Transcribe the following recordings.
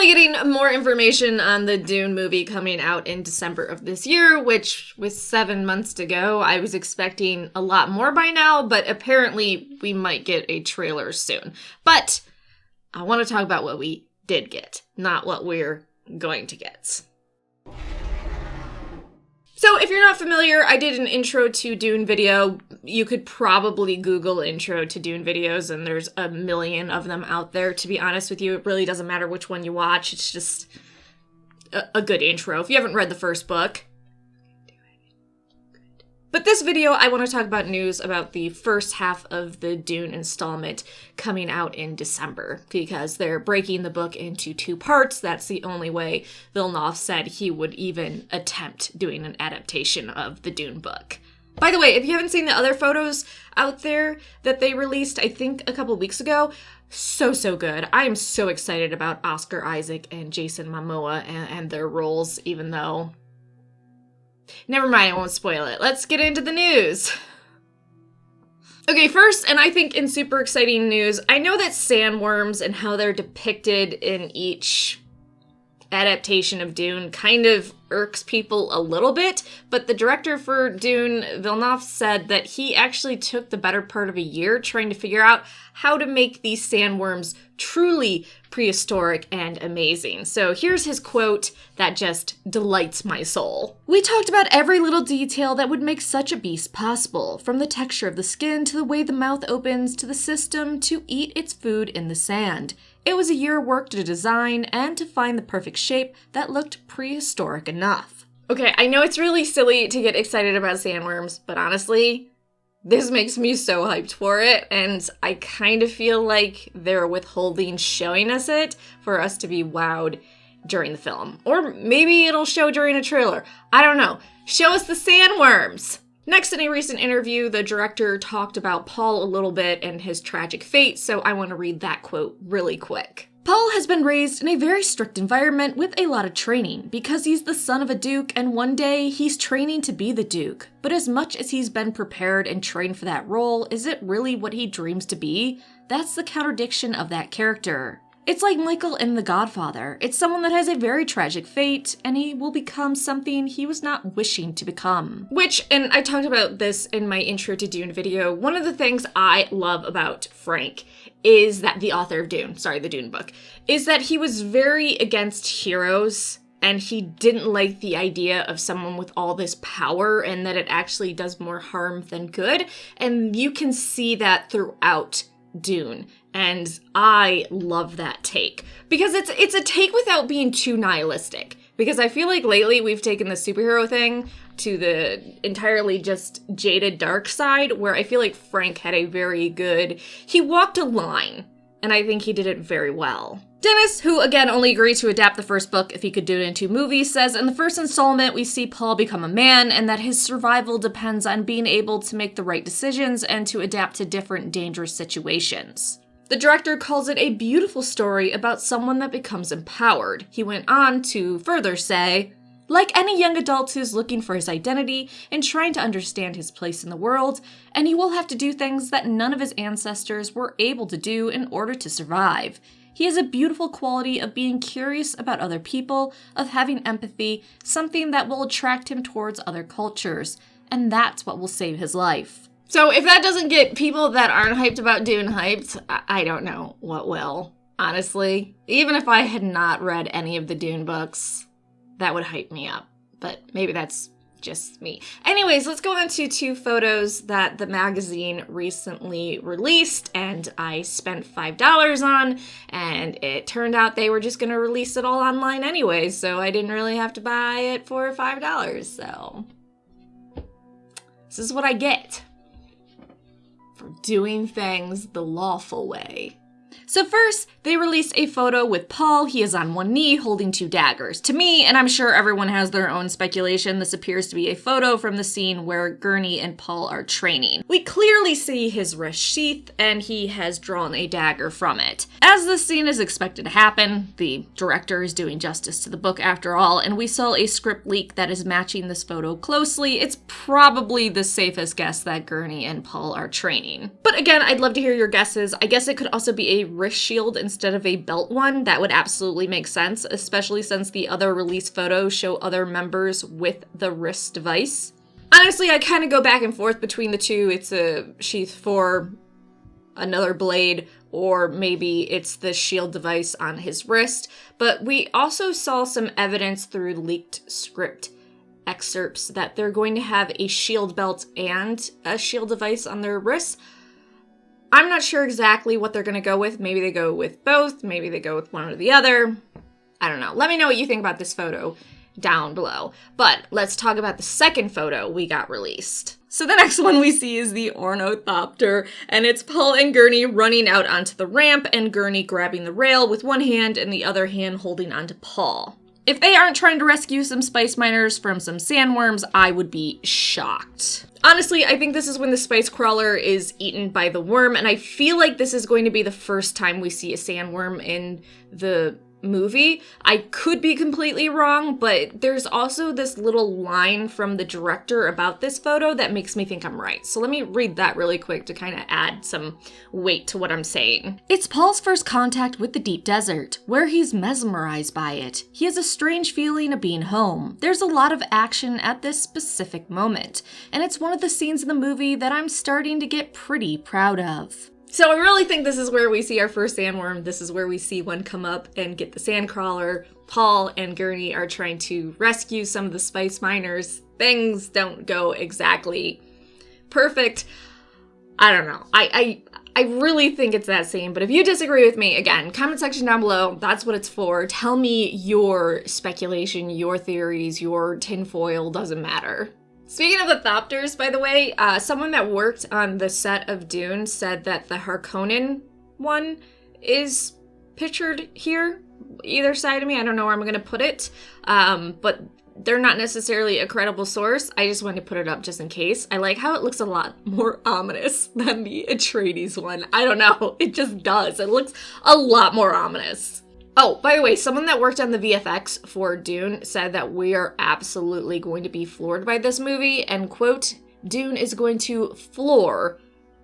finally getting more information on the Dune movie coming out in December of this year, which with 7 months to go, I was expecting a lot more by now, but apparently we might get a trailer soon. But I want to talk about what we did get, not what we're going to get. So if you're not familiar, I did an intro to Dune video. You could probably Google intro to Dune videos, and there's a million of them out there. To be honest with you, it really doesn't matter which one you watch. It's just a good intro. If you haven't read the first book. But this video, I want to talk about news about the first half of the Dune installment coming out in December, because they're breaking the book into 2 parts. That's the only way Villeneuve said he would even attempt doing an adaptation of the Dune book. By the way, if you haven't seen the other photos out there that they released, I think a couple weeks ago, so good. I am so excited about Oscar Isaac and Jason Momoa and their roles, even though... Never mind, I won't spoil it. Let's get into the news. Okay, first, and I think in super exciting news, I know that sandworms and how they're depicted in each adaptation of Dune kind of irks people a little bit, but the director for Dune, Villeneuve, said that he actually took the better part of a year trying to figure out how to make these sandworms truly prehistoric and amazing. So here's his quote that just delights my soul. "We talked about every little detail that would make such a beast possible, from the texture of the skin to the way the mouth opens to the system to eat its food in the sand. It was a year of work to design and to find the perfect shape that looked prehistoric enough." Okay, I know it's really silly to get excited about sandworms, but honestly, this makes me so hyped for it, and I kind of feel like they're withholding showing us it for us to be wowed during the film. Or maybe it'll show during a trailer. I don't know. Show us the sandworms! Next, in a recent interview, the director talked about Paul a little bit and his tragic fate, so I want to read that quote really quick. "Paul has been raised in a very strict environment with a lot of training, because he's the son of a duke and one day he's training to be the duke. But as much as he's been prepared and trained for that role, is it really what he dreams to be? That's the contradiction of that character. It's like Michael in The Godfather. It's someone that has a very tragic fate, and he will become something he was not wishing to become." Which, and I talked about this in my intro to Dune video, one of the things I love about Frank is that the author of Dune, the Dune book, is that he was very against heroes, and he didn't like the idea of someone with all this power and that it actually does more harm than good. And you can see that throughout Dune. And I love that take, because it's a take without being too nihilistic. Because I feel like lately we've taken the superhero thing to the entirely just jaded dark side, where I feel like Frank had a very good, he walked a line, and I think he did it very well. Dennis, who again only agreed to adapt the first book if he could do it in 2 movies, says in the first installment we see Paul become a man and that his survival depends on being able to make the right decisions and to adapt to different dangerous situations. The director calls it a beautiful story about someone that becomes empowered. He went on to further say, "Like any young adult who's looking for his identity and trying to understand his place in the world, and he will have to do things that none of his ancestors were able to do in order to survive. He has a beautiful quality of being curious about other people, of having empathy, something that will attract him towards other cultures, and that's what will save his life." So if that doesn't get people that aren't hyped about Dune hyped, I don't know what will, honestly. Even if I had not read any of the Dune books, that would hype me up. But maybe that's just me. Anyways, let's go on to 2 photos that the magazine recently released and I spent $5 on, and it turned out they were just going to release it all online anyway, so I didn't really have to buy it for $5, so this is what I get for doing things the lawful way. So first, they released a photo with Paul. He is on one knee holding 2 daggers. To me, and I'm sure everyone has their own speculation, this appears to be a photo from the scene where Gurney and Paul are training. We clearly see his wrist sheath, and he has drawn a dagger from it. As this scene is expected to happen, the director is doing justice to the book after all, and we saw a script leak that is matching this photo closely. It's probably the safest guess that Gurney and Paul are training. But again, I'd love to hear your guesses. I guess it could also be a wrist shield instead of a belt one, that would absolutely make sense, especially since the other release photos show other members with the wrist device. Honestly, I kind of go back and forth between the two. It's a sheath for another blade, or maybe it's the shield device on his wrist. But we also saw some evidence through leaked script excerpts that they're going to have a shield belt and a shield device on their wrists. I'm not sure exactly what they're going to go with. Maybe they go with both. Maybe they go with one or the other. I don't know. Let me know what you think about this photo down below. But let's talk about the second photo we got released. So the next one we see is the ornithopter, and it's Paul and Gurney running out onto the ramp, and Gurney grabbing the rail with one hand and the other hand holding onto Paul. If they aren't trying to rescue some spice miners from some sandworms, I would be shocked. Honestly, I think this is when the spice crawler is eaten by the worm, and I feel like this is going to be the first time we see a sandworm in the movie. I could be completely wrong, but there's also this little line from the director about this photo that makes me think I'm right. So let me read that really quick to kind of add some weight to what I'm saying. It's Paul's first contact with the deep desert, where he's mesmerized by it. He has a strange feeling of being home. There's a lot of action at this specific moment, and it's one of the scenes in the movie that I'm starting to get pretty proud of. So I really think this is where we see our first sandworm. This is where we see one come up and get the sandcrawler. Paul and Gurney are trying to rescue some of the spice miners. Things don't go exactly perfect. I don't know. I really think it's that scene, but if you disagree with me, again, comment section down below. That's what it's for. Tell me your speculation, your theories, your tinfoil, doesn't matter. Speaking of the thopters, by the way, someone that worked on the set of Dune said that the Harkonnen one is pictured here, either side of me. I don't know where I'm going to put it, but they're not necessarily a credible source. I just wanted to put it up just in case. I like how it looks a lot more ominous than the Atreides one. I don't know, it just does. It looks a lot more ominous. Oh, by the way, someone that worked on the VFX for Dune said that we are absolutely going to be floored by this movie, and quote, Dune is going to floor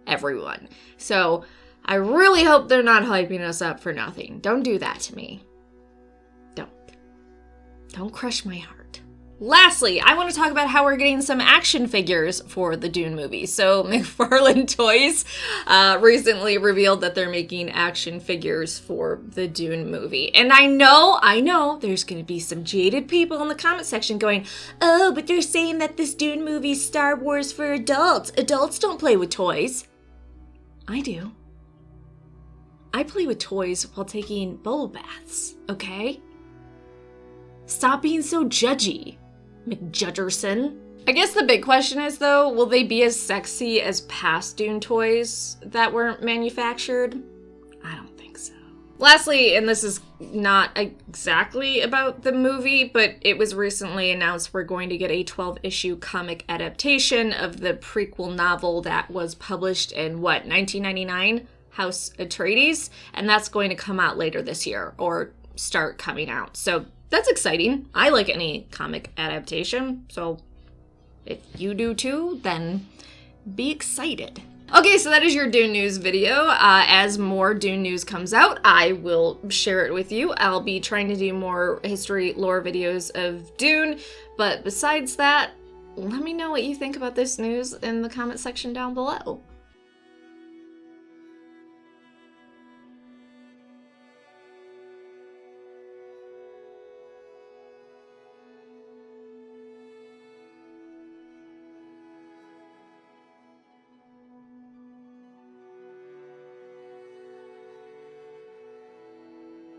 everyone. So I really hope they're not hyping us up for nothing. Don't do that to me. Don't crush my heart. Lastly, I want to talk about how we're getting some action figures for the Dune movie. So McFarlane Toys recently revealed that they're making action figures for the Dune movie. And I know there's going to be some jaded people in the comment section going, oh, but they're saying that this Dune movie's Star Wars for adults. Adults don't play with toys. I do. I play with toys while taking bubble baths, okay? Stop being so judgy, McJudgerson. I guess the big question is, though, will they be as sexy as past Dune toys that weren't manufactured? I don't think so. Lastly, and this is not exactly about the movie, but it was recently announced we're going to get a 12-issue comic adaptation of the prequel novel that was published in, 1999? House Atreides? And that's going to come out later this year, or start coming out. So that's exciting. I like any comic adaptation, so if you do too, then be excited. Okay, so that is your Dune news video. As more Dune news comes out, I will share it with you. I'll be trying to do more history lore videos of Dune, but besides that, let me know what you think about this news in the comment section down below.